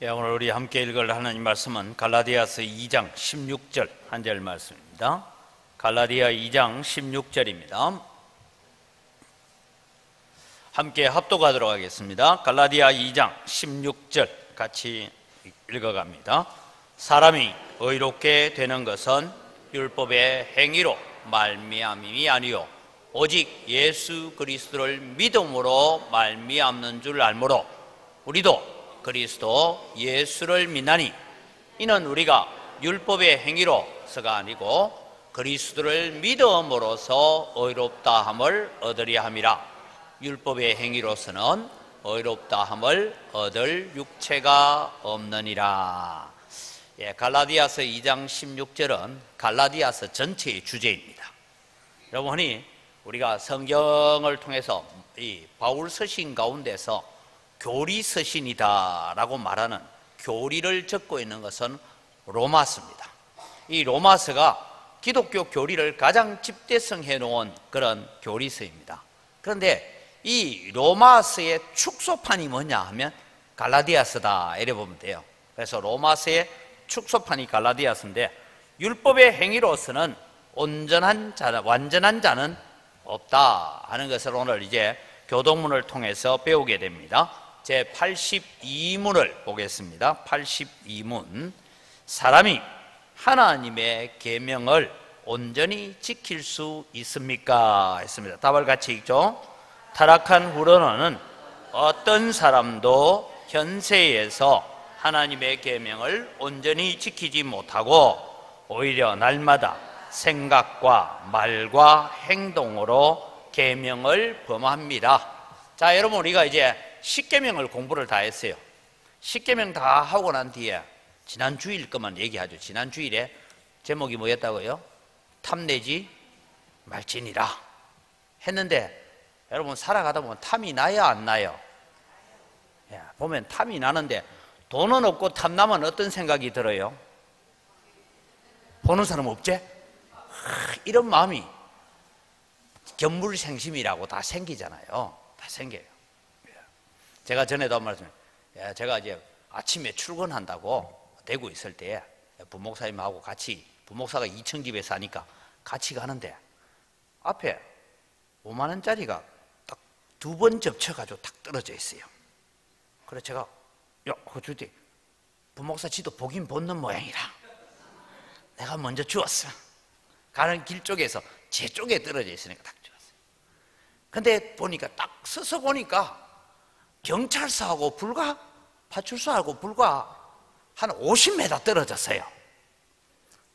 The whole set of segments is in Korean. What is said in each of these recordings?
오늘 우리 함께 읽을 하나님 말씀은 갈라디아서 2장 16절 한 절 말씀입니다. 갈라디아 2장 16절입니다. 함께 합독하도록 하겠습니다. 갈라디아 2장 16절 같이 읽어갑니다. 사람이 의롭게 되는 것은 율법의 행위로 말미암음이 아니요 오직 예수 그리스도를 믿음으로 말미암는 줄 알므로 우리도 그리스도 예수를 믿나니 이는 우리가 율법의 행위로서가 아니고 그리스도를 믿음으로써 의롭다 함을 얻으려 함이라. 율법의 행위로서는 의롭다 함을 얻을 육체가 없느니라. 갈라디아서 2장 16절은 갈라디아서 전체의 주제입니다. 여러분이 우리가 성경을 통해서 이 바울 서신 가운데서 교리 서신이다 라고 말하는 교리를 적고 있는 것은 로마서입니다. 이 로마서가 기독교 교리를 가장 집대성해 놓은 그런 교리서입니다. 그런데 이 로마서의 축소판이 뭐냐 하면 갈라디아서다 이래 보면 돼요. 그래서 로마서의 축소판이 갈라디아서인데 율법의 행위로서는 완전한 자는 없다 하는 것을 오늘 이제 교동문을 통해서 배우게 됩니다. 제 82문을 보겠습니다. 82문. 사람이 하나님의 계명을 온전히 지킬 수 있습니까? 했습니다. 답을 같이 읽죠. 타락한 후로는 어떤 사람도 현세에서 하나님의 계명을 온전히 지키지 못하고 오히려 날마다 생각과 말과 행동으로 계명을 범합니다. 자, 여러분 우리가 이제 십계명을 공부를 다 했어요. 십계명 다 하고 난 뒤에 지난 주일 것만 얘기하죠. 지난 주일에 제목이 뭐였다고요? 탐내지 말지니라 했는데 여러분 살아가다 보면 탐이 나요 안 나요? 보면 탐이 나는데 돈은 없고 탐나면 어떤 생각이 들어요? 보는 사람 없지? 이런 마음이 견물생심이라고 다 생기잖아요. 다 생겨요. 제가 전에도 한 말씀, 제가 이제 아침에 출근한다고 대구 있을 때 부목사님하고 같이, 부목사가 2층 집에 사니까 같이 가는데 앞에 5만 원짜리가 딱 2번 접쳐가지고 딱 떨어져 있어요. 그래서 제가 주디 부목사 지도 보긴 보는 모양이라 내가 먼저 주었어. 가는 길 쪽에서 제 쪽에 떨어져 있으니까 딱 주었어요. 근데 보니까 딱 서서 보니까 경찰서하고 파출소하고 불과 한 50m 떨어졌어요.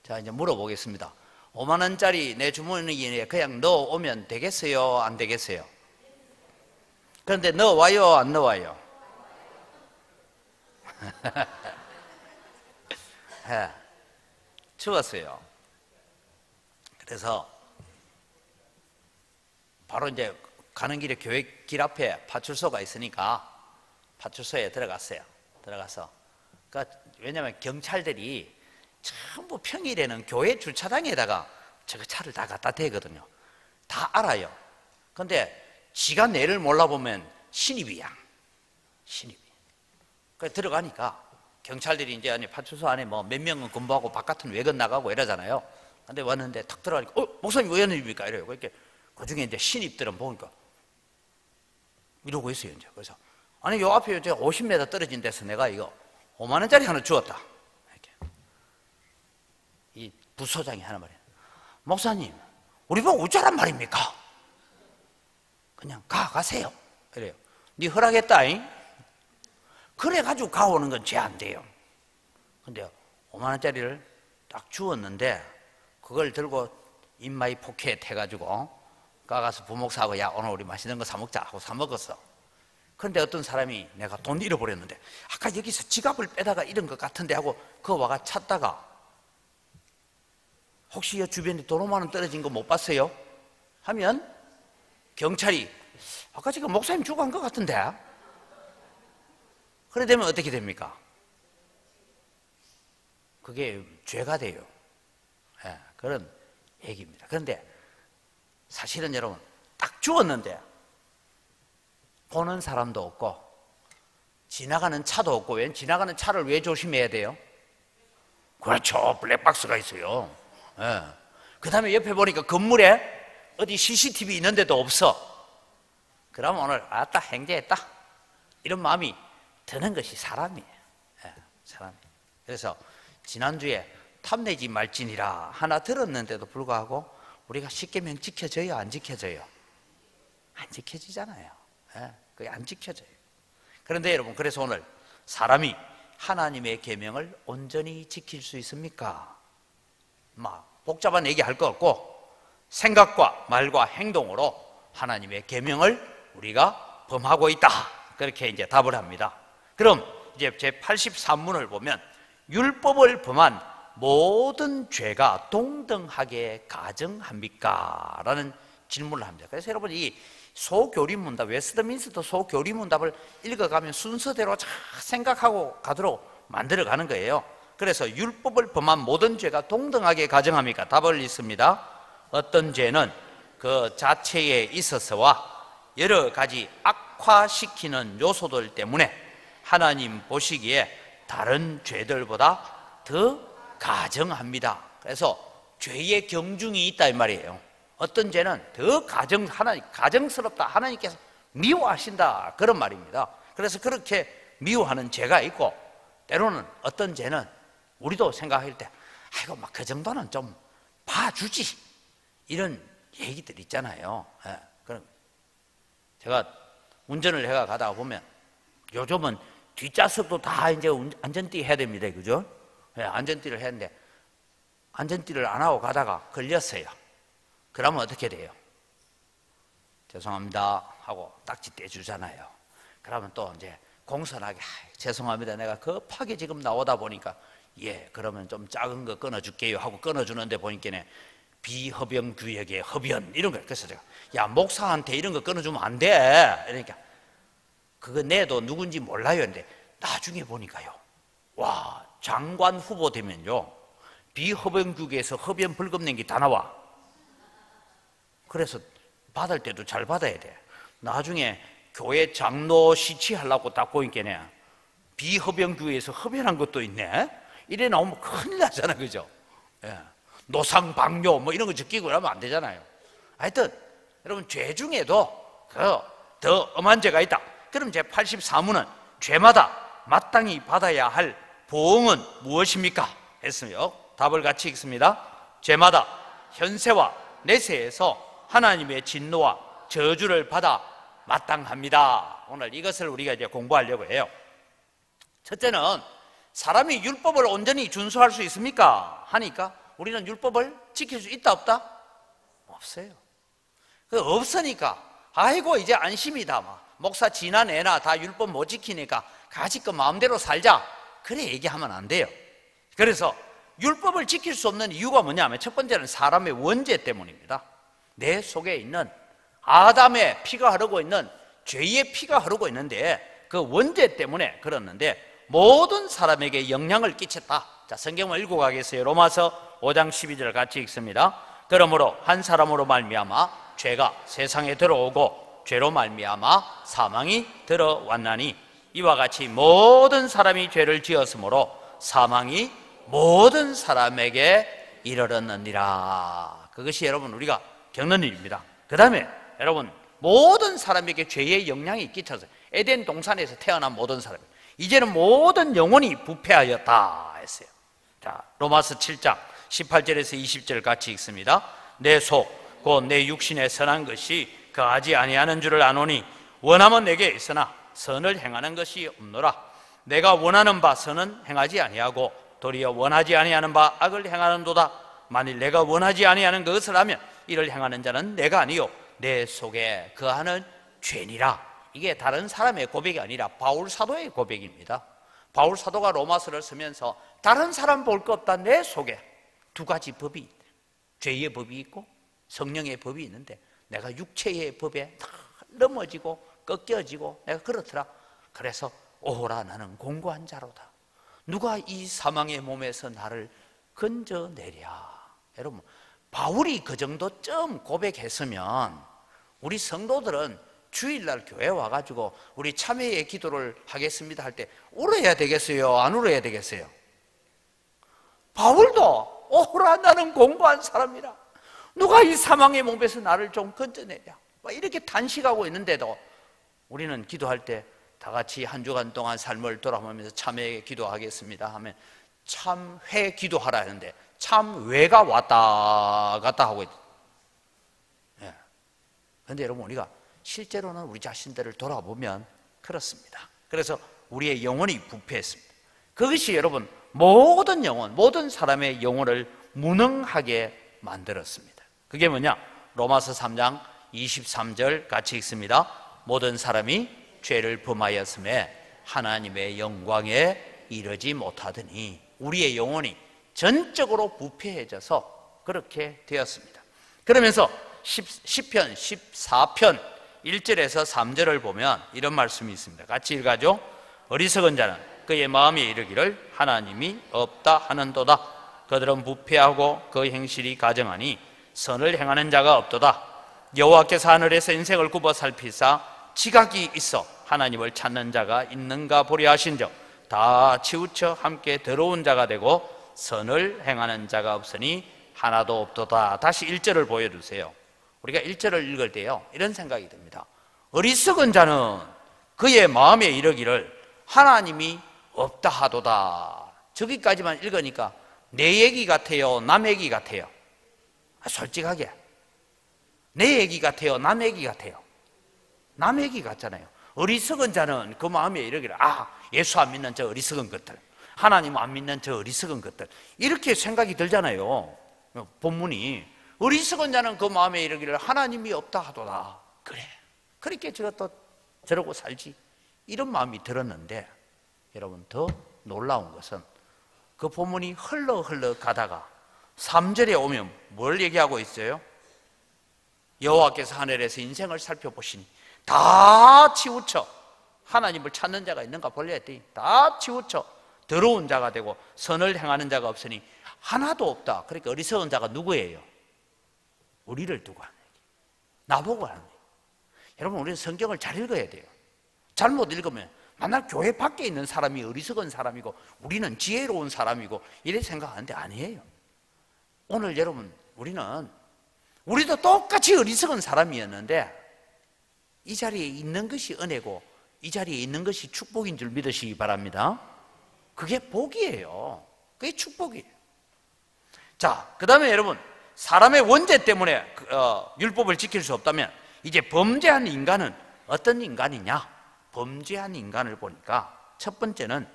자, 이제 물어보겠습니다. 5만 원짜리 내 주머니에 그냥 넣어오면 되겠어요? 안 되겠어요? 그런데 넣어와요? 안 넣어와요? 주었어요. 그래서 바로 이제 가는 길에 교회 길 앞에 파출소가 있으니까 파출소에 들어갔어요. 들어가서 왜냐하면 경찰들이 전부 평일에는 교회 주차장에다가 저거 차를 다 갖다 대거든요. 다 알아요. 근데 지가 내를 몰라보면 신입이야. 신입이. 그래서 들어가니까 경찰들이 이제 파출소 안에 뭐 몇 명은 근무하고 바깥은 외근 나가고 이러잖아요. 근데 왔는데 탁 들어가니까 목사님 왜 연입니까? 이래요. 그러니까 그 중에 이제 신입들은 보니까 이러고 있어요. 이제 그래서 아니 요 앞에 이제 50m 떨어진 데서 내가 이거 5만 원짜리 하나 주었다. 이렇게 이 부소장이 하나 말이에요. 목사님, 우리 보고 어쩌란 말입니까? 그냥 가세요. 이래요. 네 허락했다잉. 그래가지고 가오는 건 죄 안 돼요. 근데 5만 원짜리를 딱 주었는데 그걸 들고 인마이 포켓 해가지고 가서 부목사하고 야 오늘 우리 맛있는 거 사 먹자 하고 사 먹었어. 그런데 어떤 사람이 내가 돈 잃어버렸는데 아까 여기서 지갑을 빼다가 잃은 것 같은데 하고 그거 와가 찾다가 혹시 이 주변에 돈 5만 원 떨어진 거 못 봤어요? 하면 경찰이 아까 지금 목사님 주고 간 것 같은데 그래 되면 어떻게 됩니까? 그게 죄가 돼요. 그런 얘기입니다. 그런데 사실은 여러분 딱 주었는데 보는 사람도 없고 지나가는 차도 없고, 왜 지나가는 차를 왜 조심해야 돼요? 그렇죠, 블랙박스가 있어요. 예. 그 다음에 옆에 보니까 건물에 어디 CCTV 있는데도 없어. 그러면 오늘 아따 행제했다 이런 마음이 드는 것이 사람이에요. 예, 사람이. 그래서 지난주에 탐내지 말지니라 하나 들었는데도 불구하고 우리가 십계명 지켜져요, 안 지켜져요? 안 지켜지잖아요. 예, 그게 안 지켜져요. 그런데 여러분, 그래서 오늘 사람이 하나님의 계명을 온전히 지킬 수 있습니까? 막 복잡한 얘기할 거 없고 생각과 말과 행동으로 하나님의 계명을 우리가 범하고 있다, 그렇게 이제 답을 합니다. 그럼 이제 제 83문을 보면 율법을 범한 모든 죄가 동등하게 가증합니까? 라는 질문을 합니다. 그래서 여러분, 이 소교리문답, 웨스트민스터 소교리문답을 읽어가면 순서대로 잘 생각하고 가도록 만들어가는 거예요. 그래서 율법을 범한 모든 죄가 동등하게 가증합니까? 답을 읽습니다. 어떤 죄는 그 자체에 있어서와 여러 가지 악화시키는 요소들 때문에 하나님 보시기에 다른 죄들보다 더 가증합니다. 그래서 죄의 경중이 있다 이 말이에요. 어떤 죄는 더 가증스럽다, 하나님께서 미워하신다, 그런 말입니다. 그래서 그렇게 미워하는 죄가 있고, 때로는 어떤 죄는 우리도 생각할 때 아이고 막 그 정도는 좀 봐주지, 이런 얘기들 있잖아요. 예, 그럼 제가 운전을 해가 가다가 보면 요즘은 뒷좌석도 다 이제 안전띠 해야 됩니다, 그죠? 예, 안전띠를 했는데 안전띠를 안 하고 가다가 걸렸어요. 그러면 어떻게 돼요? 죄송합니다 하고 딱지 떼주잖아요. 그러면 또 이제 공손하게 죄송합니다, 내가 급하게 지금 나오다 보니까 예, 그러면 좀 작은 거 끊어줄게요 하고 끊어주는데 보니까 비흡연구역의 흡연 이런 거. 그래서 제가 야, 목사한테 이런 거 끊어주면 안 돼. 그러니까 그거 내도 누군지 몰라요. 근데 나중에 보니까요, 와, 장관 후보 되면요 비흡연구역에서 흡연 벌금 낸 게 다 나와. 그래서 받을 때도 잘 받아야 돼. 나중에 교회 장로 시치하려고 딱 보니까 비흡연구역에서 흡연한 것도 있네. 이래 나오면 큰일 나잖아, 그죠? 예. 노상방뇨 뭐 이런 거 적히고 그러면 안 되잖아요. 하여튼 여러분, 죄 중에도 더 엄한 죄가 있다. 그럼 제 84문은 죄마다 마땅히 받아야 할 보응은 무엇입니까? 했으며 답을 같이 읽습니다. 죄마다 현세와 내세에서 하나님의 진노와 저주를 받아 마땅합니다. 오늘 이것을 우리가 이제 공부하려고 해요. 첫째는 사람이 율법을 온전히 준수할 수 있습니까? 하니까 우리는 율법을 지킬 수 있다 없다? 없어요. 그 없으니까 아이고 이제 안심이다, 막 목사 지나 내나 다 율법 못 지키니까 가지껏 마음대로 살자, 그래 얘기하면 안 돼요. 그래서 율법을 지킬 수 없는 이유가 뭐냐면 첫 번째는 사람의 원죄 때문입니다. 내 속에 있는 아담의 피가 흐르고 있는 죄의 피가 흐르고 있는데 그 원죄 때문에 그렇는데 모든 사람에게 영향을 끼쳤다. 자, 성경을 읽고 가겠어요. 로마서 5장 12절 같이 읽습니다. 그러므로 한 사람으로 말미암아 죄가 세상에 들어오고 죄로 말미암아 사망이 들어왔나니 이와 같이 모든 사람이 죄를 지었으므로 사망이 모든 사람에게 이르렀느니라. 그것이 여러분 우리가 겪는 일입니다. 그 다음에 여러분, 모든 사람에게 죄의 영향이 끼쳐서 에덴 동산에서 태어난 모든 사람, 이제는 모든 영혼이 부패하였다 했어요. 자, 로마서 7장 18절에서 20절 같이 읽습니다. 내 속, 곧 내 육신에 선한 것이 거하지 아니하는 줄을 아노니 원함은 내게 있으나 선을 행하는 것이 없노라. 내가 원하는 바 선은 행하지 아니하고 도리어 원하지 아니하는 바 악을 행하는도다. 만일 내가 원하지 아니하는 것을 하면 이를 행하는 자는 내가 아니요 내 속에 거하는 죄니라. 이게 다른 사람의 고백이 아니라 바울 사도의 고백입니다. 바울 사도가 로마서를 쓰면서 다른 사람 볼 것 없다, 내 속에 두 가지 법이 있다. 죄의 법이 있고 성령의 법이 있는데 내가 육체의 법에 다 넘어지고 꺾여지고 내가 그렇더라. 그래서 오호라, 나는 공고한 자로다. 누가 이 사망의 몸에서 나를 건져내랴. 여러분, 바울이 그 정도쯤 고백했으면 우리 성도들은 주일날 교회 와가지고 우리 참회의 기도를 하겠습니다 할 때 울어야 되겠어요? 안 울어야 되겠어요? 바울도 오라 나는 공부한 사람이라 누가 이 사망의 몸에서 나를 좀 건져내랴 이렇게 단식하고 있는데도 우리는 기도할 때 다 같이 한 주간 동안 삶을 돌아보면서 참회 기도하겠습니다 하면 참회 기도하라 하는데 참회가 왔다 갔다 하고 있다. 그런데 여러분 우리가 실제로는 우리 자신들을 돌아보면 그렇습니다. 그래서 우리의 영혼이 부패했습니다. 그것이 여러분 모든 영혼, 모든 사람의 영혼을 무능하게 만들었습니다. 그게 뭐냐? 로마서 3장 23절 같이 읽습니다. 모든 사람이 죄를 범하였음에 하나님의 영광에 이르지 못하더니 우리의 영혼이 전적으로 부패해져서 그렇게 되었습니다. 그러면서 시편 14편 1절에서 3절을 보면 이런 말씀이 있습니다. 같이 읽어죠. 어리석은 자는 그의 마음에 이르기를 하나님이 없다 하는도다. 그들은 부패하고 그 행실이 가증하니 선을 행하는 자가 없도다. 여호와께서 하늘에서 인생을 굽어 살피사 지각이 있어 하나님을 찾는 자가 있는가 보려 하신즉 다 치우쳐 함께 더러운 자가 되고 선을 행하는 자가 없으니 하나도 없도다. 다시 1절을 보여주세요. 우리가 1절을 읽을 때요 이런 생각이 듭니다. 어리석은 자는 그의 마음에 이르기를 하나님이 없다 하도다. 저기까지만 읽으니까 내 얘기 같아요? 남 얘기 같아요? 솔직하게 내 얘기 같아요? 남 얘기 같아요? 남 얘기 같잖아요. 어리석은 자는 그 마음에 이르기를 예수 안 믿는 저 어리석은 것들, 하나님 안 믿는 저 어리석은 것들, 이렇게 생각이 들잖아요. 본문이 어리석은 자는 그 마음에 이르기를 하나님이 없다 하도다. 그래 그렇게 저것도 저러고 살지 이런 마음이 들었는데 여러분 더 놀라운 것은 그 본문이 흘러 가다가 3절에 오면 뭘 얘기하고 있어요? 여호와께서 하늘에서 인생을 살펴보시니 다 치우쳐 하나님을 찾는 자가 있는가 보려 했더니 다 치우쳐 더러운 자가 되고 선을 행하는 자가 없으니 하나도 없다. 그러니까 어리석은 자가 누구예요? 우리를 두고 하는 얘기, 나보고 하는 얘기. 여러분 우리는 성경을 잘 읽어야 돼요. 잘못 읽으면 만날 교회 밖에 있는 사람이 어리석은 사람이고 우리는 지혜로운 사람이고 이래 생각하는데 아니에요. 오늘 여러분 우리도 똑같이 어리석은 사람이었는데 이 자리에 있는 것이 은혜고 이 자리에 있는 것이 축복인 줄 믿으시기 바랍니다. 그게 복이에요. 그게 축복이에요. 자, 그 다음에 여러분 사람의 원죄 때문에 율법을 지킬 수 없다면 이제 범죄한 인간은 어떤 인간이냐? 범죄한 인간을 보니까 첫 번째는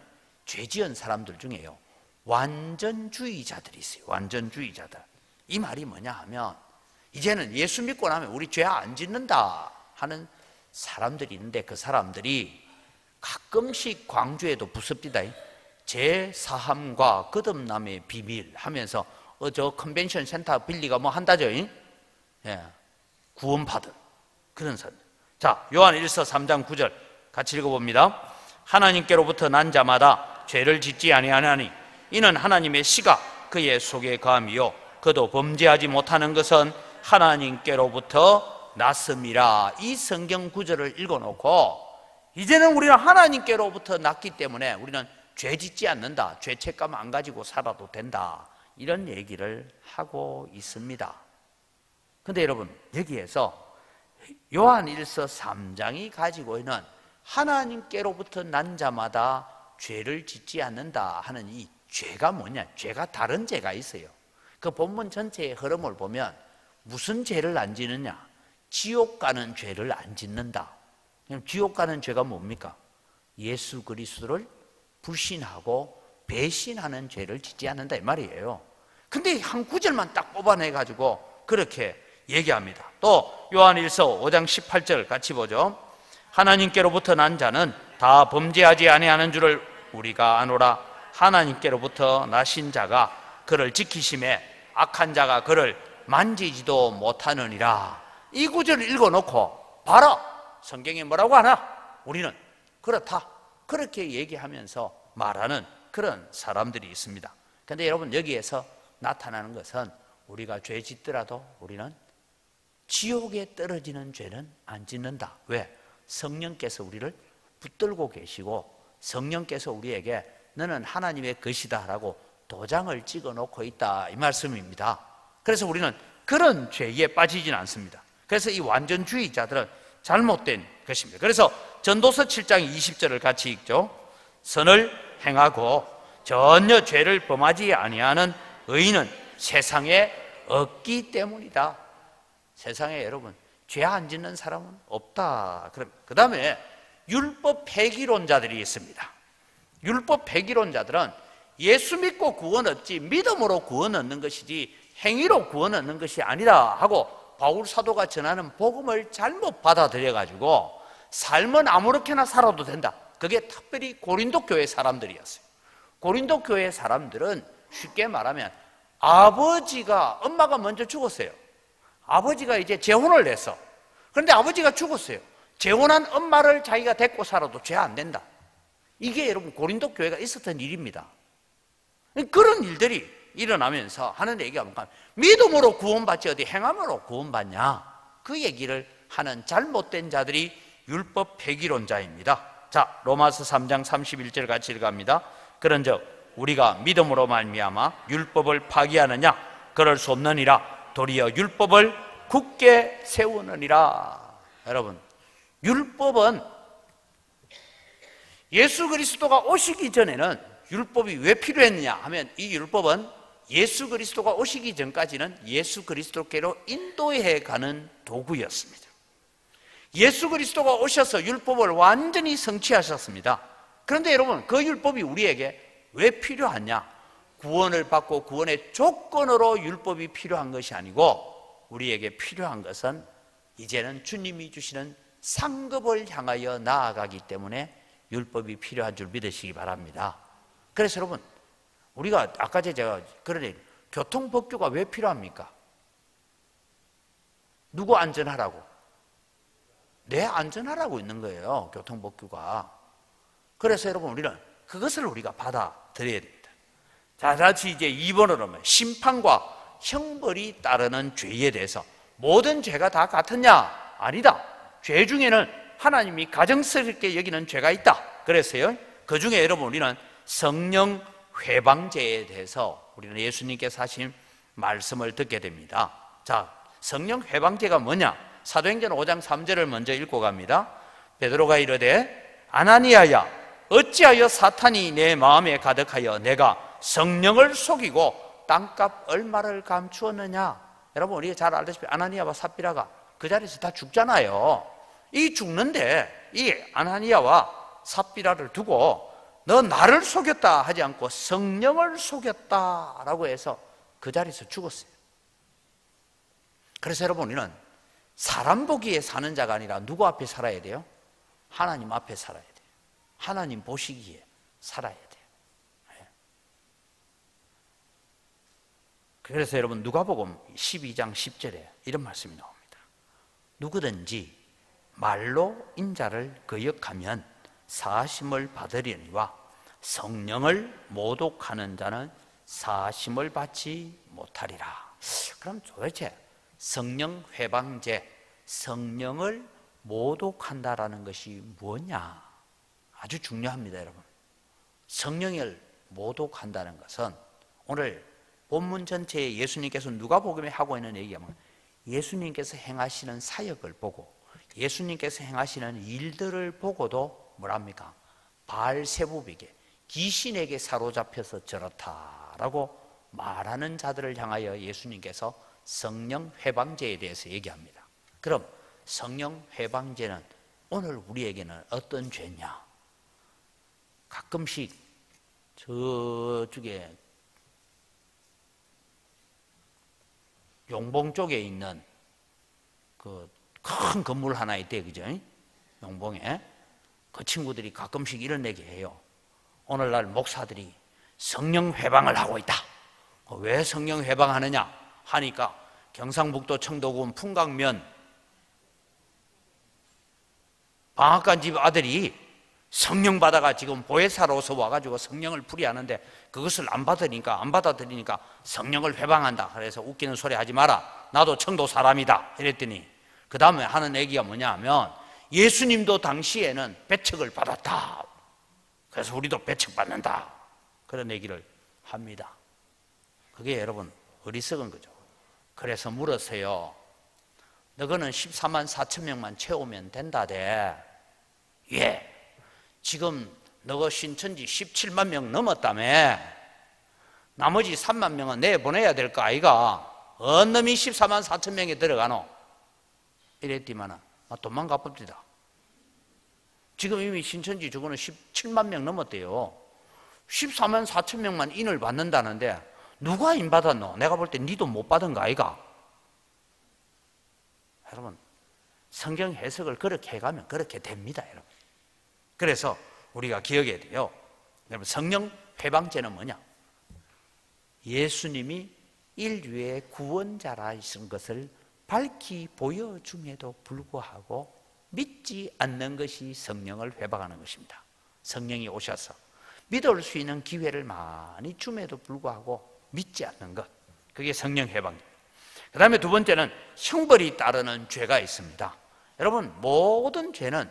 죄 지은 사람들 중에요 완전주의자들이 있어요. 완전주의자들. 이 말이 뭐냐 하면 이제는 예수 믿고 나면 우리 죄 안 짓는다 하는 사람들이 있는데 그 사람들이 가끔씩 광주에도 부습니다. 제사함과 거듭남의 비밀 하면서 저 컨벤션 센터 빌리가 뭐 한다죠. 예, 구원받은 그런 사람. 자, 요한 1서 3장 9절 같이 읽어봅니다. 하나님께로부터 난 자마다 죄를 짓지 아니하나니 이는 하나님의 씨가 그의 속에 감이요 그도 범죄하지 못하는 것은 하나님께로부터 났음이라. 이 성경 구절을 읽어놓고 이제는 우리는 하나님께로부터 났기 때문에 우리는 죄 짓지 않는다, 죄책감 안 가지고 살아도 된다, 이런 얘기를 하고 있습니다. 그런데 여러분 여기에서 요한 1서 3장이 가지고 있는 하나님께로부터 난 자마다 죄를 짓지 않는다 하는 이 죄가 뭐냐? 죄가 다른 죄가 있어요. 그 본문 전체의 흐름을 보면 무슨 죄를 안 짓느냐? 지옥 가는 죄를 안 짓는다. 지옥 가는 죄가 뭡니까? 예수 그리스도를 불신하고 배신하는 죄를 짓지 않는다 이 말이에요. 근데 한 구절만 딱 뽑아내가지고 그렇게 얘기합니다. 또 요한 1서 5장 18절 같이 보죠. 하나님께로부터 난 자는 다 범죄하지 아니하는 줄을 우리가 아노라. 하나님께로부터 나신 자가 그를 지키심에 악한 자가 그를 만지지도 못하느니라. 이 구절을 읽어놓고 봐라, 성경에 뭐라고 하나? 우리는 그렇다, 그렇게 얘기하면서 말하는 그런 사람들이 있습니다. 그런데 여러분 여기에서 나타나는 것은 우리가 죄 짓더라도 우리는 지옥에 떨어지는 죄는 안 짓는다. 왜? 성령께서 우리를 붙들고 계시고 성령께서 우리에게 너는 하나님의 것이다 라고 도장을 찍어 놓고 있다, 이 말씀입니다. 그래서 우리는 그런 죄에 빠지지는 않습니다. 그래서 이 완전주의자들은 잘못된 것입니다. 그래서 전도서 7장 20절을 같이 읽죠. 선을 행하고 전혀 죄를 범하지 아니하는 의인은 세상에 없기 때문이다. 세상에 여러분 죄 안 짓는 사람은 없다. 그 다음에 율법 폐기론자들이 있습니다. 율법 폐기론자들은 예수 믿고 구원 얻지 믿음으로 구원 얻는 것이지 행위로 구원 얻는 것이 아니다 하고 바울 사도가 전하는 복음을 잘못 받아들여 가지고 삶은 아무렇게나 살아도 된다. 그게 특별히 고린도 교회 사람들이었어요. 고린도 교회 사람들은 쉽게 말하면 아버지가, 엄마가 먼저 죽었어요. 아버지가 이제 재혼을 했어. 그런데 아버지가 죽었어요. 재혼한 엄마를 자기가 데리고 살아도 죄 안 된다. 이게 여러분 고린도 교회가 있었던 일입니다. 그런 일들이 일어나면서 하는 얘기가 뭔가 믿음으로 구원받지 어디 행함으로 구원받냐, 그 얘기를 하는 잘못된 자들이 율법 폐기론자입니다. 자, 로마서 3장 31절 같이 읽어갑니다. 그런즉 우리가 믿음으로 말미암아 율법을 파기하느냐? 그럴 수 없느니라. 도리어 율법을 굳게 세우느니라. 여러분, 율법은 예수 그리스도가 오시기 전에는 율법이 왜 필요했느냐 하면 이 율법은 예수 그리스도가 오시기 전까지는 예수 그리스도께로 인도해 가는 도구였습니다. 예수 그리스도가 오셔서 율법을 완전히 성취하셨습니다. 그런데 여러분, 그 율법이 우리에게 왜 필요하냐? 구원을 받고 구원의 조건으로 율법이 필요한 것이 아니고 우리에게 필요한 것은 이제는 주님이 주시는 상급을 향하여 나아가기 때문에 율법이 필요한 줄 믿으시기 바랍니다. 그래서 여러분, 우리가 아까 제가 그러니 교통법규가 왜 필요합니까? 누구 안전하라고? 내 안전하라고 있는 거예요, 교통법규가. 그래서 여러분, 우리는 그것을 우리가 받아들여야 됩니다. 자, 같이 이제 2번으로 심판과 형벌이 따르는 죄에 대해서, 모든 죄가 다 같으냐? 아니다. 죄 중에는 하나님이 가증스럽게 여기는 죄가 있다. 그래서요, 그 중에 여러분 우리는 성령 회방죄에 대해서 우리는 예수님께서 하신 말씀을 듣게 됩니다. 자, 성령 회방죄가 뭐냐? 사도행전 5장 3절을 먼저 읽고 갑니다. 베드로가 이르되 아나니아야, 어찌하여 사탄이 내 마음에 가득하여 내가 성령을 속이고 땅값 얼마를 감추었느냐? 여러분, 우리가 잘 알다시피 아나니아와 삽비라가 그 자리에서 다 죽잖아요. 이 죽는데 이 아나니아와 삽비라를 두고 너 나를 속였다 하지 않고 성령을 속였다라고 해서 그 자리에서 죽었어요. 그래서 여러분, 우리는 사람 보기에 사는 자가 아니라 누구 앞에 살아야 돼요? 하나님 앞에 살아야 돼요. 하나님 보시기에 살아야 돼요. 그래서 여러분, 누가복음 12장 10절에 이런 말씀이 나옵니다. 누구든지 말로 인자를 거역하면 사심을 받으려니와 성령을 모독하는 자는 사심을 받지 못하리라. 그럼 도대체 성령 회방죄, 성령을 모독한다라는 것이 뭐냐? 아주 중요합니다, 여러분. 성령을 모독한다는 것은 오늘 본문 전체에 예수님께서 누가복음에 하고 있는 얘기가 뭐냐? 예수님께서 행하시는 사역을 보고 예수님께서 행하시는 일들을 보고도 뭐랍니까? 바알세부에게, 귀신에게 사로잡혀서 저렇다라고 말하는 자들을 향하여 예수님께서 성령 회방죄에 대해서 얘기합니다. 그럼 성령 회방죄는 오늘 우리에게는 어떤 죄냐? 가끔씩 저쪽에 용봉 쪽에 있는 그 큰 건물 하나 있대, 그죠? 용봉에. 그 친구들이 가끔씩 이런 얘기 해요. 오늘날 목사들이 성령 회방을 하고 있다. 왜 성령 회방하느냐 하니까 경상북도 청도군 풍각면 방앗간 집 아들이 성령 받아가 지금 보혜사로서 와가지고 성령을 풀이하는데 그것을 안 받으니까, 안 받아들이니까 성령을 회방한다. 그래서 웃기는 소리 하지 마라. 나도 청도 사람이다 이랬더니 그 다음에 하는 얘기가 뭐냐 하면 예수님도 당시에는 배척을 받았다. 그래서 우리도 배척받는다. 그런 얘기를 합니다. 그게 여러분 어리석은 거죠. 그래서 물었어요. 너거는 14만 4천 명만 채우면 된다대. 예. 지금 너가 신천지 17만 명 넘었다며. 나머지 3만 명은 내보내야 될 거 아이가. 어느 놈이 14만 4천 명에 들어가노? 이랬더니만 도망가 봅니다. 지금 이미 신천지 저거는 17만 명 넘었대요. 14만 4천 명만 인을 받는다는데 누가 인 받았노? 내가 볼 때 니도 못 받은 거 아이가? 여러분 성경 해석을 그렇게 해가면 그렇게 됩니다. 여러분. 그래서 우리가 기억해야 돼요. 여러분 성령 회방죄는 뭐냐? 예수님이 인류의 구원자라 하신 것을 밝히 보여줌에도 불구하고 믿지 않는 것이 성령을 회방하는 것입니다. 성령이 오셔서 믿을 수 있는 기회를 많이 줌에도 불구하고 믿지 않는 것, 그게 성령 회방입니다. 그 다음에 두 번째는 형벌이 따르는 죄가 있습니다. 여러분 모든 죄는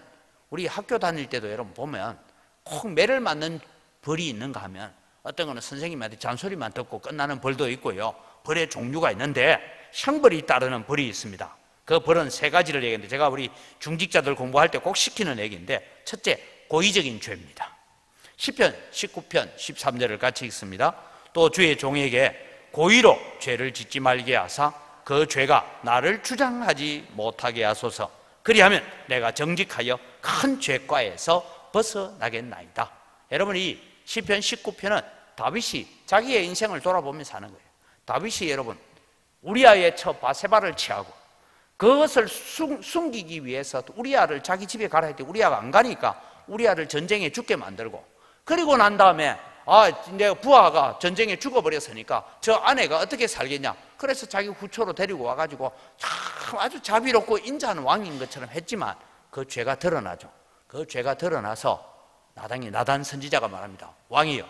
우리 학교 다닐 때도 여러분 보면 꼭 매를 맞는 벌이 있는가 하면 어떤 거는 선생님한테 잔소리만 듣고 끝나는 벌도 있고요, 벌의 종류가 있는데 형벌이 따르는 벌이 있습니다. 그 벌은 세 가지를 얘기했는데 제가 우리 중직자들 공부할 때 꼭 시키는 얘기인데, 첫째 고의적인 죄입니다. 시편 19편 13절을 같이 읽습니다. 또 주의 종에게 고의로 죄를 짓지 말게 하사 그 죄가 나를 주장하지 못하게 하소서. 그리하면 내가 정직하여 큰 죄과에서 벗어나겠나이다. 여러분 이 시편 19편은 다윗이 자기의 인생을 돌아보면서 하는 거예요. 다윗이 여러분 우리아의 처 바세바를 취하고 그것을 숨기기 위해서 우리아를 자기 집에 가라 했더니 우리아가 안 가니까 우리아를 전쟁에 죽게 만들고, 그리고 난 다음에 내가 부하가 전쟁에 죽어버렸으니까 저 아내가 어떻게 살겠냐, 그래서 자기 후초로 데리고 와가지고 참 아주 자비롭고 인자한 왕인 것처럼 했지만 그 죄가 드러나죠. 그 죄가 드러나서 나단 선지자가 말합니다. 왕이여,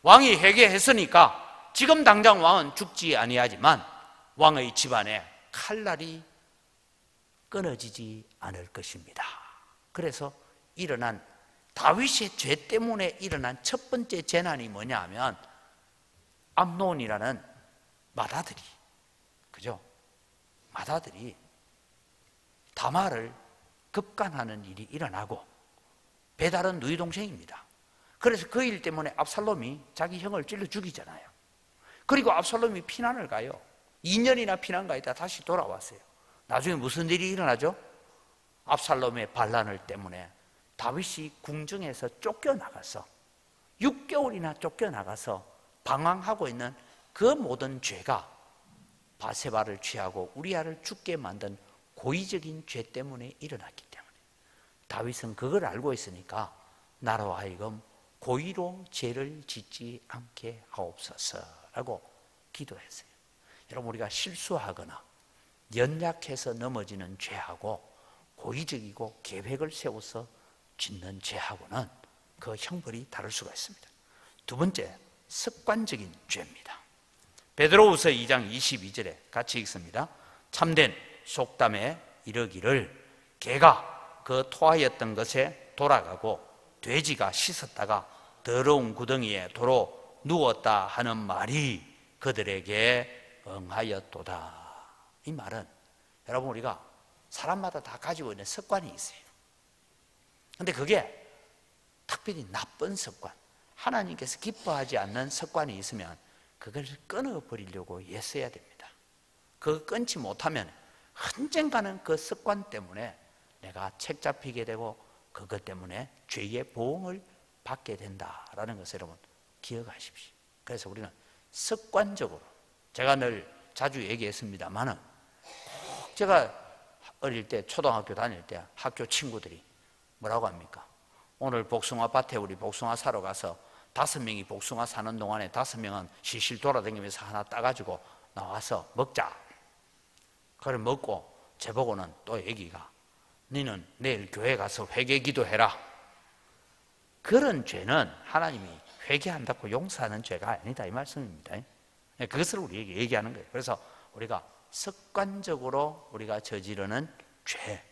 왕이 회개했으니까 지금 당장 왕은 죽지 아니하지만 왕의 집안에 칼날이 끊어지지 않을 것입니다. 그래서 일어난 다윗의 죄 때문에 일어난 첫 번째 재난이 뭐냐 하면 암논이라는 맏아들이, 그죠? 맏아들이 다말을 급간하는 일이 일어나고, 베달은 누이 동생입니다. 그래서 그 일 때문에 압살롬이 자기 형을 찔러 죽이잖아요. 그리고 압살롬이 피난을 가요. 2년이나 피난 가 있다 다시 돌아왔어요. 나중에 무슨 일이 일어나죠? 압살롬의 반란을 때문에 다윗이 궁정에서 쫓겨나가서 6개월이나 쫓겨나가서 방황하고 있는 그 모든 죄가 바세바를 취하고 우리아를 죽게 만든 고의적인 죄 때문에 일어났기 때문에 다윗은 그걸 알고 있으니까 나로 하여금 고의로 죄를 짓지 않게 하옵소서라고 기도했어요. 여러분 우리가 실수하거나 연약해서 넘어지는 죄하고 고의적이고 계획을 세워서 짓는 죄하고는 그 형벌이 다를 수가 있습니다. 두 번째, 습관적인 죄입니다. 베드로후서 2장 22절에 같이 읽습니다. 참된 속담에 이르기를 개가 그 토하였던 것에 돌아가고 돼지가 씻었다가 더러운 구덩이에 도로 누웠다 하는 말이 그들에게 응하였도다. 이 말은 여러분 우리가 사람마다 다 가지고 있는 습관이 있어요. 근데 그게 특별히 나쁜 습관, 하나님께서 기뻐하지 않는 습관이 있으면 그걸 끊어버리려고 애써야 됩니다. 그거 끊지 못하면 언젠가는 그 습관 때문에 내가 책 잡히게 되고 그것 때문에 죄의 보응을 받게 된다라는 것을 여러분 기억하십시오. 그래서 우리는 습관적으로, 제가 늘 자주 얘기했습니다만은 제가 어릴 때 초등학교 다닐 때 학교 친구들이 뭐라고 합니까? 오늘 복숭아 밭에 우리 복숭아 사러 가서 5명이 복숭아 사는 동안에 5명은 실실 돌아다니면서 하나 따가지고 나와서 먹자. 그걸 먹고 저보고는 또 얘기가, 너는 내일 교회 가서 회개 기도해라. 그런 죄는 하나님이 회개한다고 용서하는 죄가 아니다 이 말씀입니다. 그것을 우리에게 얘기하는 거예요. 그래서 우리가 습관적으로 우리가 저지르는 죄.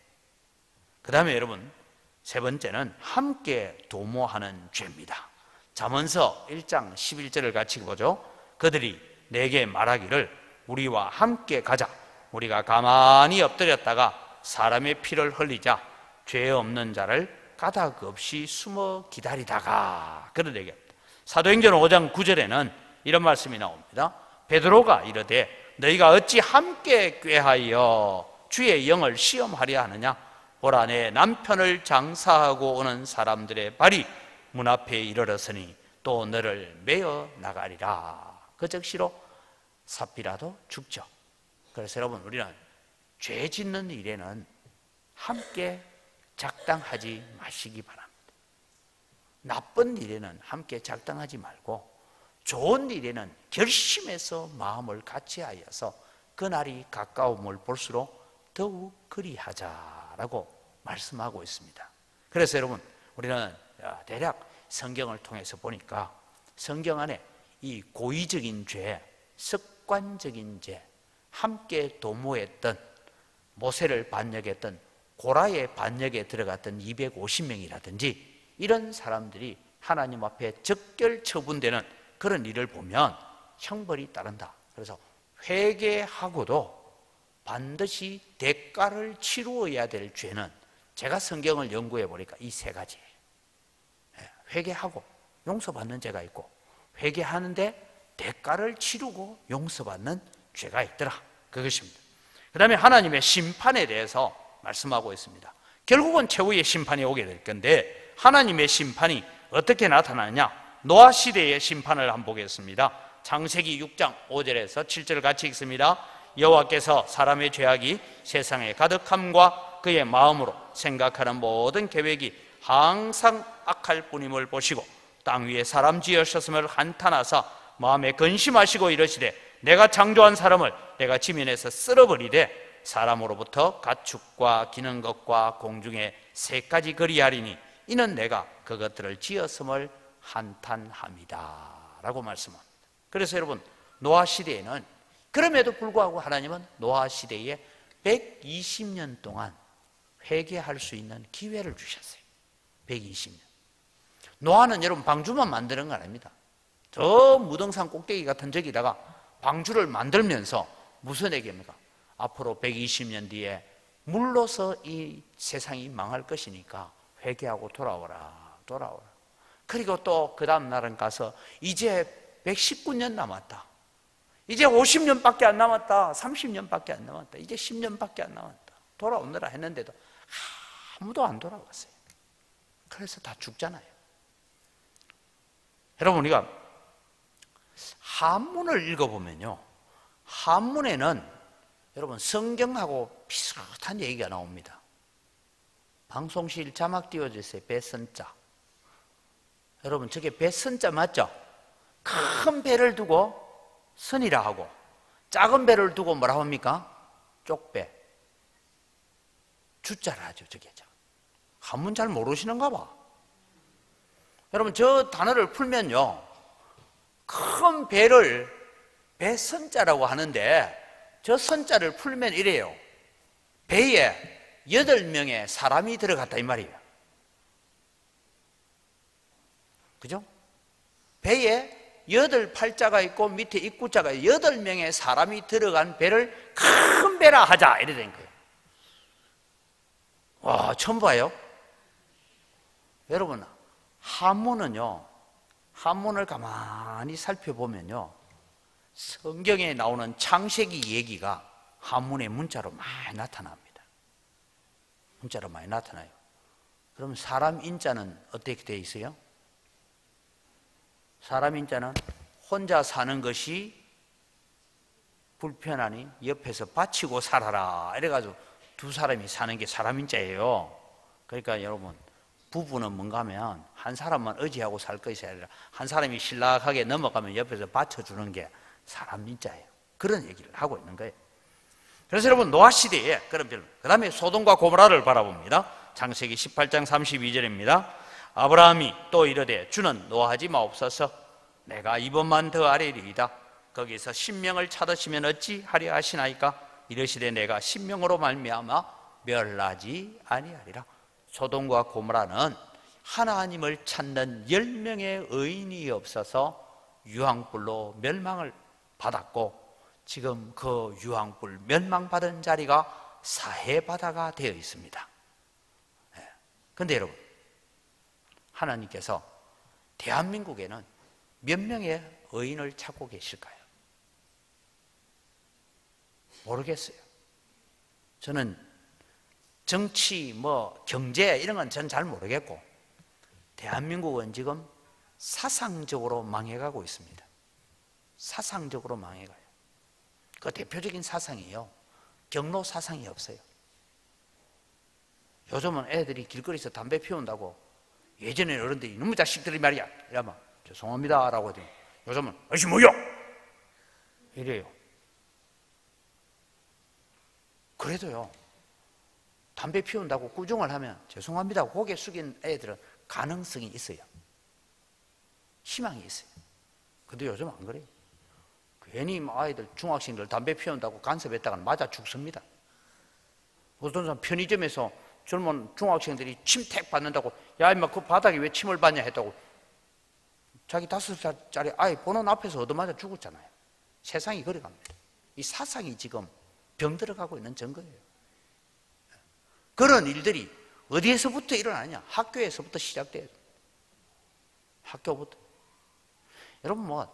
그 다음에 여러분, 세 번째는 함께 도모하는 죄입니다. 잠언서 1장 11절을 같이 보죠. 그들이 내게 말하기를 우리와 함께 가자. 우리가 가만히 엎드렸다가 사람의 피를 흘리자. 죄 없는 자를 까닭 없이 숨어 기다리다가. 그런 얘기입니다. 사도행전 5장 9절에는 이런 말씀이 나옵니다. 베드로가 이르되 너희가 어찌 함께 꾀하여 주의 영을 시험하려 하느냐. 보라, 내 남편을 장사하고 오는 사람들의 발이 문 앞에 이르렀으니 또 너를 메어 나가리라. 그 즉시로 삽비라도 죽죠. 그래서 여러분, 우리는 죄 짓는 일에는 함께 작당하지 마시기 바랍니다. 나쁜 일에는 함께 작당하지 말고 좋은 일에는 결심해서 마음을 같이 하여서 그날이 가까움을 볼수록 더욱 그리하자라고 말씀하고 있습니다. 그래서 여러분, 우리는 대략 성경을 통해서 보니까 성경 안에 이 고의적인 죄, 습관적인 죄, 함께 도모했던, 모세를 반역했던, 고라의 반역에 들어갔던 250명이라든지 이런 사람들이 하나님 앞에 적결 처분되는 그런 일을 보면 형벌이 따른다. 그래서 회개하고도 반드시 대가를 치루어야 될 죄는 제가 성경을 연구해 보니까 이 세 가지예요. 회개하고 용서받는 죄가 있고, 회개하는데 대가를 치르고 용서받는 죄가 있더라. 그것입니다. 그 다음에 하나님의 심판에 대해서 말씀하고 있습니다. 결국은 최후의 심판이 오게 될 건데 하나님의 심판이 어떻게 나타나냐? 노아 시대의 심판을 한번 보겠습니다. 창세기 6장 5절에서 7절 같이 읽습니다. 여호와께서 사람의 죄악이 세상에 가득함과 그의 마음으로 생각하는 모든 계획이 항상 악할 뿐임을 보시고 땅 위에 사람 지으셨음을 한탄하사 마음에 근심하시고 이르시되 내가 창조한 사람을 내가 지면에서 쓸어버리되 사람으로부터 가축과 기는 것과 공중의 새까지 그리하리니 이는 내가 그것들을 지었음을 한탄합니다 라고 말씀합니다. 그래서 여러분, 노아 시대에는 그럼에도 불구하고 하나님은 노아 시대에 120년 동안 회개할 수 있는 기회를 주셨어요. 120년. 노아는 여러분 방주만 만드는 거 아닙니다. 저 무등산 꼭대기 같은 저기다가 방주를 만들면서 무슨 얘기입니까? 앞으로 120년 뒤에 물로서 이 세상이 망할 것이니까 회개하고 돌아오라. 그리고 또 그 다음 날은 가서 이제 119년 남았다. 이제 50년밖에 안 남았다. 30년밖에 안 남았다. 이제 10년밖에 안 남았다. 돌아오느라 했는데도 아무도 안 돌아왔어요. 그래서 다 죽잖아요. 여러분, 우리가 한문을 읽어보면요, 한문에는 여러분 성경하고 비슷한 얘기가 나옵니다. 방송실 자막 띄워주세요. 배선자. 여러분, 저게 배선자 맞죠? 큰 배를 두고 선이라 하고 작은 배를 두고 뭐라 합니까? 쪽배. 주자라 하죠. 저게. 한문 잘 모르시는가 봐. 여러분, 저 단어를 풀면요, 큰 배를 배선자라고 하는데 저 선자를 풀면 이래요. 배에 8명의 사람이 들어갔다 이 말이에요. 그죠? 배에 8팔자가 있고 밑에 입구자가 8명의 사람이 들어간 배를 큰 배라 하자 이래 된 거예요. 와, 처음 봐요. 여러분, 한문은요, 한문을 가만히 살펴보면요, 성경에 나오는 창세기 얘기가 한문의 문자로 많이 나타납니다. 문자로 많이 나타나요. 그럼 사람 인자는 어떻게 되어 있어요? 사람 인자는 혼자 사는 것이 불편하니 옆에서 바치고 살아라 이래가지고 두 사람이 사는 게 사람 인자예요. 그러니까 여러분, 부부는 뭔가 하면 한 사람만 의지하고 살 것이 아니라 한 사람이 신락하게 넘어가면 옆에서 받쳐주는 게 사람 인자예요. 그런 얘기를 하고 있는 거예요. 그래서 여러분, 노아 시대에 그런 별, 그 다음에 소돔과 고모라를 바라봅니다. 창세기 18장 32절입니다. 아브라함이 또 이르되 주는 노하지 마옵소서. 내가 이번만 더 아뢰리이다. 거기서 신명을 찾으시면 어찌 하려 하시나이까? 이르시되 내가 신명으로 말미암아 멸하지 아니하리라. 소돔과 고모라는 하나님을 찾는 10명의 의인이 없어서 유황불로 멸망을 받았고, 지금 그 유황불 멸망받은 자리가 사해바다가 되어 있습니다. 그런데 여러분, 하나님께서 대한민국에는 몇 명의 의인을 찾고 계실까요? 모르겠어요. 저는 정치, 경제 이런 건 전 잘 모르겠고, 대한민국은 지금 사상적으로 망해가고 있습니다. 사상적으로 망해가요. 그 대표적인 사상이요, 경로 사상이 없어요. 요즘은 애들이 길거리에서 담배 피운다고, 예전에 어른들이 이놈의 자식들이 말이야 이러면 죄송합니다 라고 하더니 요즘은 아이씨 뭐야 이래요. 그래도요, 담배 피운다고 꾸중을 하면 죄송합니다 고개 숙인 애들은 가능성이 있어요. 희망이 있어요. 근데 요즘 안 그래요. 괜히 아이들, 중학생들 담배 피운다고 간섭했다가 맞아 죽습니다. 어떤 사람 편의점에서 젊은 중학생들이 침택 받는다고, 야 임마 그 바닥에 왜 침을 받냐 했다고 자기 5살짜리 아이 보는 앞에서 얻어맞아 죽었잖아요. 세상이 그래 갑니다. 이 사상이 지금 병들어가고 있는 증거예요. 그런 일들이 어디에서부터 일어나냐? 학교에서부터 시작돼요. 학교부터. 여러분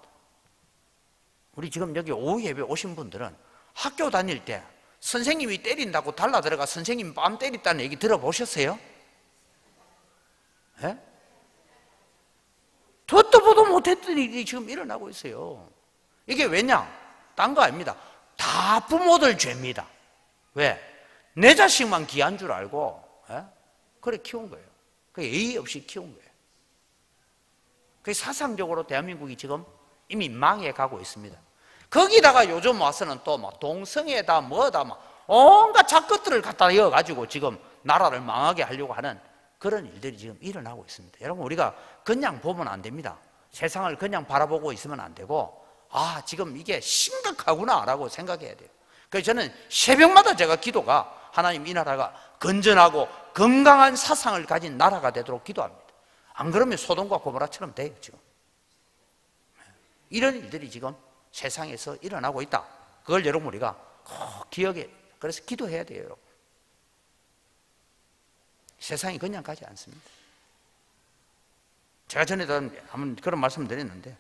우리 지금 여기 오후 예배 오신 분들은 학교 다닐 때 선생님이 때린다고 달라 들어가 선생님이 뺨 때렸다는 얘기 들어보셨어요? 예? 듣도 보도 못했던 일이 지금 일어나고 있어요. 이게 왜냐? 딴 거 아닙니다. 다 부모들 죄입니다. 왜? 내 자식만 귀한 줄 알고 그래 키운 거예요. 그 예의 없이 키운 거예요. 그 사상적으로 대한민국이 지금 이미 망해가고 있습니다. 거기다가 요즘 와서는 또 막 동성애다 뭐다 막 온갖 작것들을 갖다 이어가지고 지금 나라를 망하게 하려고 하는 그런 일들이 지금 일어나고 있습니다. 여러분, 우리가 그냥 보면 안 됩니다. 세상을 그냥 바라보고 있으면 안 되고, 지금 이게 심각하구나 라고 생각해야 돼요. 그래서 저는 새벽마다 제가 기도가 하나님 이 나라가 건전하고 건강한 사상을 가진 나라가 되도록 기도합니다. 안 그러면 소돔과 고모라처럼 돼요. 지금 이런 일들이 지금 세상에서 일어나고 있다. 그걸 여러분 우리가 꼭 기억해. 그래서 기도해야 돼요. 여러분. 세상이 그냥 가지 않습니다. 제가 전에도 한번 그런 말씀 드렸는데,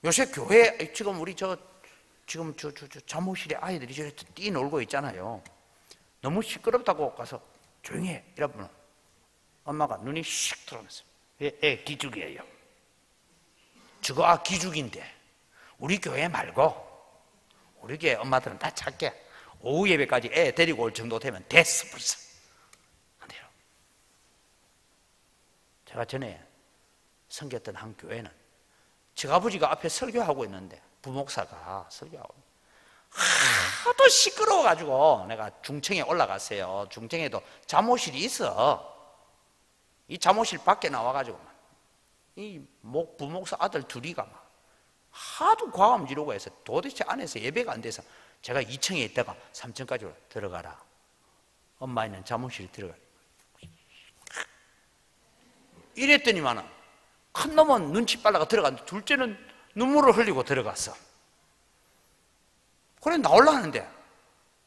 요새 교회 지금 우리 지금 잠옷실에 아이들이 저렇게 뛰놀고 있잖아요. 너무 시끄럽다고 가서 조용히 해 이러면 엄마가 눈이 씩 들어오면서 애 기죽이에요. 저거 기죽인데 우리 교회 말고 우리 교회 엄마들은 다 착해. 오후 예배까지 애 데리고 올 정도 되면 됐어 벌써. 근데요, 제가 전에 섬겼던 한 교회는 저 아버지가 앞에 설교하고 있는데 부목사가 설교하고 하도 시끄러워가지고 내가 중청에 올라갔어요. 중청에도 잠옷실이 있어. 이 잠옷실 밖에 나와가지고 이 부목사 아들 둘이가 막 하도 과음 지르고 해서 도대체 안에서 예배가 안 돼서 제가 2층에 있다가 3층까지 들어가라. 엄마 있는 잠옷실에 들어가. 이랬더니만은 큰 놈은 눈치 빨라가 들어갔는데 둘째는 눈물을 흘리고 들어갔어. 그래 나오려는데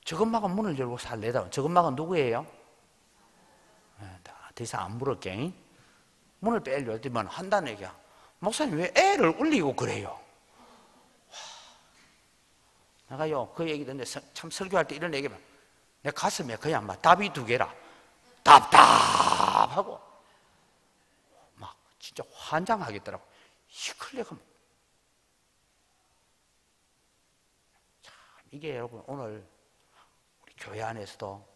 저것마가 문을 열고 살 내다. 저것마가 누구예요? 더 이상 안 물을게. 문을 빼려고 했더니 한다는 얘기야. 목사님 왜 애를 울리고 그래요? 내가요 그 얘기 듣는데 참 설교할 때 이런 얘기만 내 가슴에 그냥 막 답이 2개라. 답답하고 막 진짜 환장하겠더라고. 시끌려가. 참 이게 여러분 오늘 우리 교회 안에서도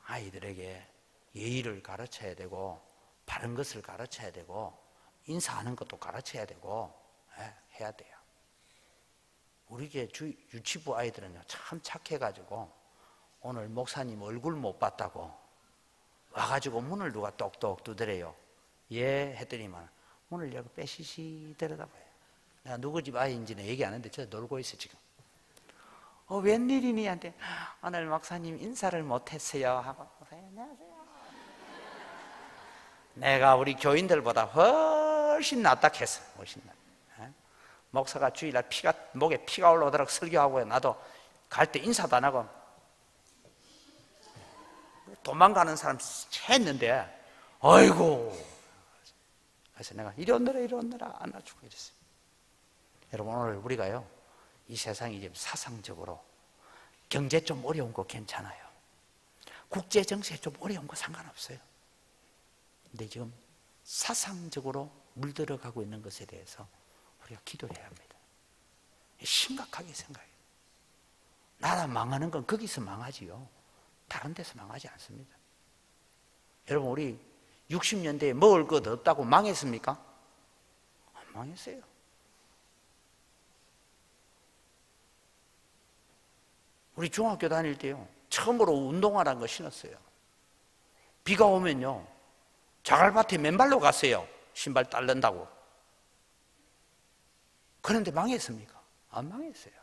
아이들에게 예의를 가르쳐야 되고 바른 것을 가르쳐야 되고 인사하는 것도 가르쳐야 되고 해야 돼요. 우리 교회 유치부 아이들은요 참 착해가지고 오늘 목사님 얼굴 못 봤다고 와가지고 문을 누가 똑똑 두드려요. 예 했더니만 문을 열고 빼시시 들여다봐요. 내가 누구 집 아이인지는 얘기 안 했는데 저 놀고 있어 지금. 웬일이니? 한테 오늘 목사님 인사를 못했어요 하고, 안녕하세요. 내가 우리 교인들보다 훨씬 낫다 했어. 훨씬 낫다. 목사가 주일날 목에 피가 올라오도록 설교하고, 나도 갈 때 인사도 안 하고 도망가는 사람 했는데, 아이고. 그래서 내가 이리 온너라 안아주고 이랬어요. 여러분, 오늘 우리가요, 이 세상이 지금 사상적으로 경제 좀 어려운 거 괜찮아요. 국제 정세 좀 어려운 거 상관없어요. 근데 지금 사상적으로 물들어가고 있는 것에 대해서 우리가 기도를 해야 합니다. 심각하게 생각해요. 나라 망하는 건 거기서 망하지요, 다른 데서 망하지 않습니다. 여러분, 우리 60년대에 먹을 것 없다고 망했습니까? 안 망했어요. 우리 중학교 다닐 때요, 처음으로 운동화라는 거 신었어요. 비가 오면요, 자갈밭에 맨발로 갔어요. 신발 딸른다고. 그런데 망했습니까? 안 망했어요.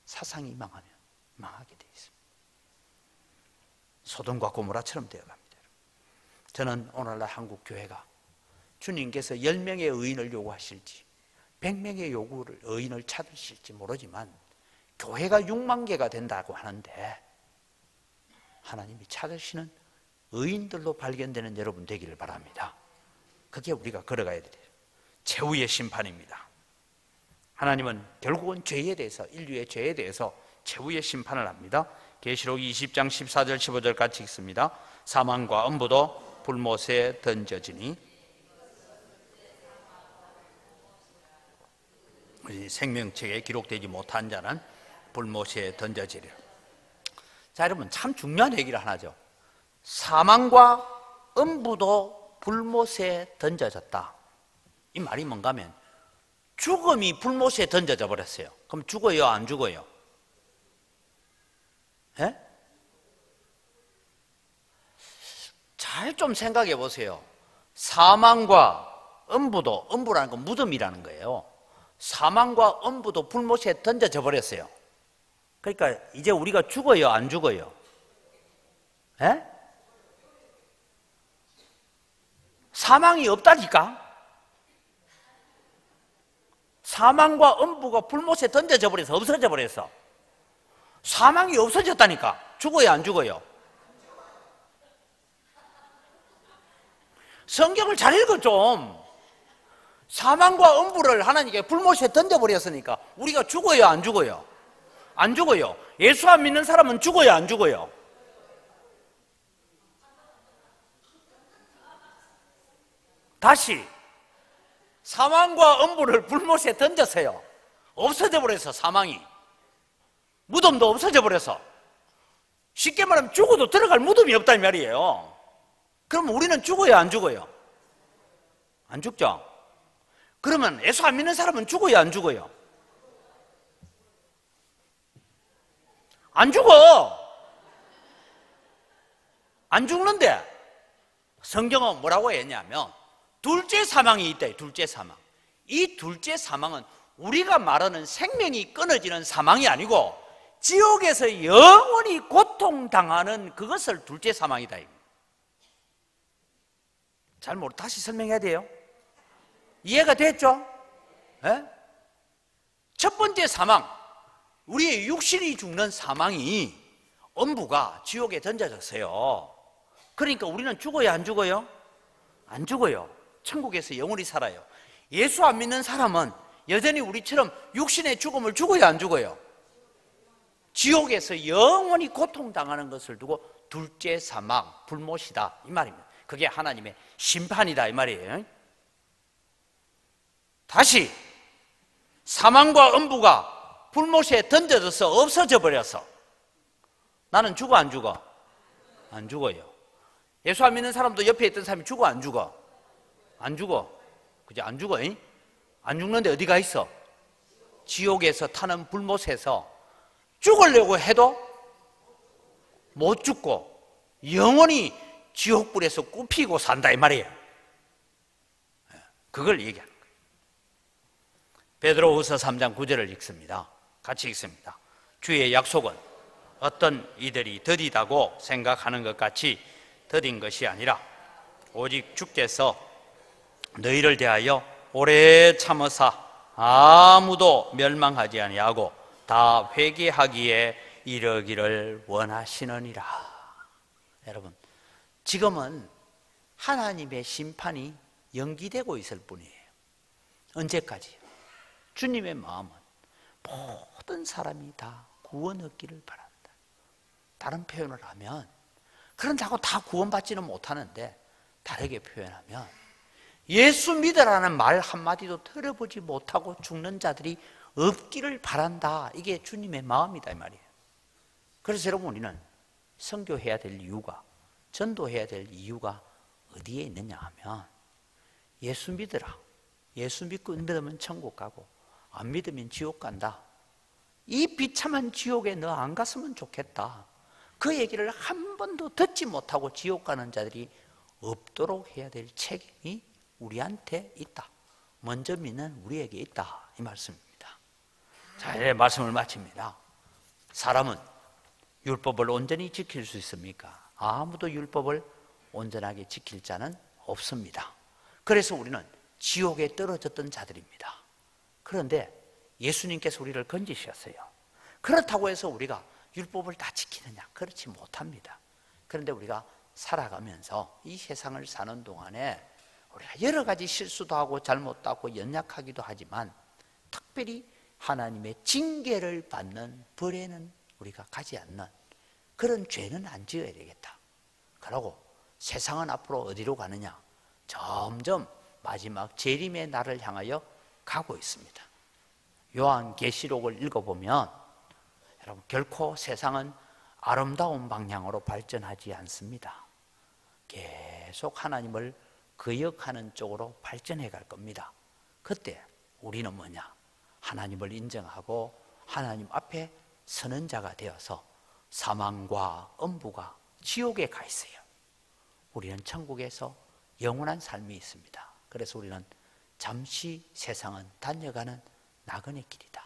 사상이 망하면 망하게 돼 있습니다. 소돔과 고모라처럼 되어갑니다. 저는 오늘날 한국 교회가 주님께서 10명의 의인을 요구하실지 100명의 의인을 찾으실지 모르지만, 교회가 6만 개가 된다고 하는데 하나님이 찾으시는 의인들로 발견되는 여러분 되기를 바랍니다. 그게 우리가 걸어가야 돼요. 최후의 심판입니다. 하나님은 결국은 죄에 대해서, 인류의 죄에 대해서 최후의 심판을 합니다. 계시록 20장 14절 15절 같이 읽습니다. 사망과 엄부도 불못에 던져지니, 생명책에 기록되지 못한 자는 불못에 던져지리라. 자, 여러분, 참 중요한 얘기를 하나죠. 사망과 엄부도 불못에 던져졌다. 이 말이 뭔가 하면, 죽음이 불못에 던져져 버렸어요. 그럼 죽어요, 안 죽어요? 예? 잘 좀 생각해 보세요. 사망과 엄부도, 엄부라는 건 무덤이라는 거예요. 사망과 엄부도 불못에 던져져 버렸어요. 그러니까 이제 우리가 죽어요, 안 죽어요? 예? 사망이 없다니까? 사망과 엄부가 불못에 던져져 버려서 없어져 버렸어. 사망이 없어졌다니까. 죽어요, 안 죽어요? 성경을 잘 읽어 좀. 사망과 엄부를 하나님께 불못에 던져버렸으니까 우리가 죽어요, 안 죽어요? 안 죽어요. 예수 안 믿는 사람은 죽어요, 안 죽어요? 다시, 사망과 엄부를 불못에 던졌어요. 없어져 버려서 사망이, 무덤도 없어져 버려서, 쉽게 말하면 죽어도 들어갈 무덤이 없단 말이에요. 그럼 우리는 죽어요, 안 죽어요? 안 죽죠? 그러면 예수 안 믿는 사람은 죽어요, 안 죽어요? 안 죽어. 안 죽는데 성경은 뭐라고 했냐면 둘째 사망이 있다. 둘째 사망. 이 둘째 사망은 우리가 말하는 생명이 끊어지는 사망이 아니고 지옥에서 영원히 고통당하는 그것을 둘째 사망이다. 잘 모르, 다시 설명해야 돼요. 이해가 됐죠? 네? 첫 번째 사망, 우리의 육신이 죽는 사망이 엄부가 지옥에 던져졌어요. 그러니까 우리는 죽어요, 안 죽어요? 안 죽어요. 천국에서 영원히 살아요. 예수 안 믿는 사람은 여전히 우리처럼 육신의 죽음을 죽어요, 안 죽어요? 지옥에서 영원히 고통당하는 것을 두고 둘째 사망, 불못이다 이 말입니다. 그게 하나님의 심판이다 이 말이에요. 다시 사망과 엄부가 불못에 던져져서 없어져 버려서 나는 죽어, 안 죽어? 안 죽어요. 예수 안 믿는 사람도 옆에 있던 사람이 죽어, 안 죽어? 안 죽어. 그죠? 안 죽어. 잉? 안 죽는데 어디가 있어? 지옥에서 타는 불못에서 죽으려고 해도 못 죽고 영원히 지옥불에서 굽히고 산다 이 말이에요. 그걸 얘기하는 거예요. 베드로후서 3장 9절을 읽습니다. 같이 읽습니다. 주의 약속은 어떤 이들이 더디다고 생각하는 것 같이 더딘 것이 아니라 오직 주께서 너희를 대하여 오래 참으사 아무도 멸망하지 아니하고 다 회개하기에 이르기를 원하시느니라. 여러분, 지금은 하나님의 심판이 연기되고 있을 뿐이에요. 언제까지요? 주님의 마음은 모든 사람이 다 구원 얻기를 바란다. 다른 표현을 하면, 그런다고 다 구원받지는 못하는데 다르게 표현하면 예수 믿으라는 말 한마디도 들어보지 못하고 죽는 자들이 없기를 바란다. 이게 주님의 마음이다 이 말이에요. 그래서 여러분, 우리는 선교해야 될 이유가, 전도해야 될 이유가 어디에 있느냐 하면, 예수 믿으라, 예수 믿으면 천국 가고 안 믿으면 지옥 간다, 이 비참한 지옥에 너 안 갔으면 좋겠다, 그 얘기를 한 번도 듣지 못하고 지옥 가는 자들이 없도록 해야 될 책임이 우리한테 있다. 먼저 믿는 우리에게 있다 이 말씀입니다. 자, 이제 말씀을 마칩니다. 사람은 율법을 온전히 지킬 수 있습니까? 아무도 율법을 온전하게 지킬 자는 없습니다. 그래서 우리는 지옥에 떨어졌던 자들입니다. 그런데 예수님께서 우리를 건지셨어요. 그렇다고 해서 우리가 율법을 다 지키느냐? 그렇지 못합니다. 그런데 우리가 살아가면서 이 세상을 사는 동안에 우리가 여러 가지 실수도 하고 잘못도 하고 연약하기도 하지만, 특별히 하나님의 징계를 받는 벌에는 우리가 가지 않는 그런 죄는 안 지어야 되겠다. 그러고 세상은 앞으로 어디로 가느냐? 점점 마지막 재림의 날을 향하여 가고 있습니다. 요한계시록을 읽어보면 여러분, 결코 세상은 아름다운 방향으로 발전하지 않습니다. 계속 하나님을 거역하는 쪽으로 발전해 갈 겁니다. 그때 우리는 뭐냐? 하나님을 인정하고 하나님 앞에 서는 자가 되어서 사망과 엄부가 지옥에 가 있어요. 우리는 천국에서 영원한 삶이 있습니다. 그래서 우리는 잠시 세상은 달려가는 나그네 길이다.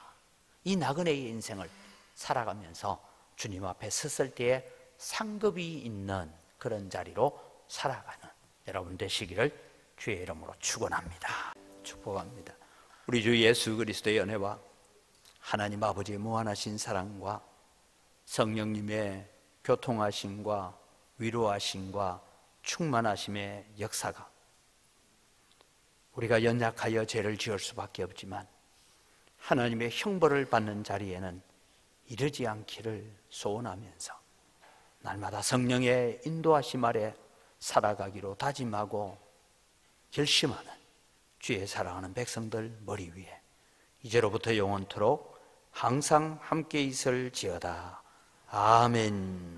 이 나그네의 인생을 살아가면서 주님 앞에 섰을 때에 상급이 있는 그런 자리로 살아가는 여러분 되시기를 주의 이름으로 축원합니다. 축복합니다. 우리 주 예수 그리스도의 은혜와 하나님 아버지의 무한하신 사랑과 성령님의 교통하심과 위로하심과 충만하심의 역사가, 우리가 연약하여 죄를 지을 수밖에 없지만 하나님의 형벌을 받는 자리에는 이르지 않기를 소원하면서 날마다 성령의 인도하심 아래 살아가기로 다짐하고 결심하는 주의 사랑하는 백성들 머리 위에 이제로부터 영원토록 항상 함께 있을지어다. 아멘.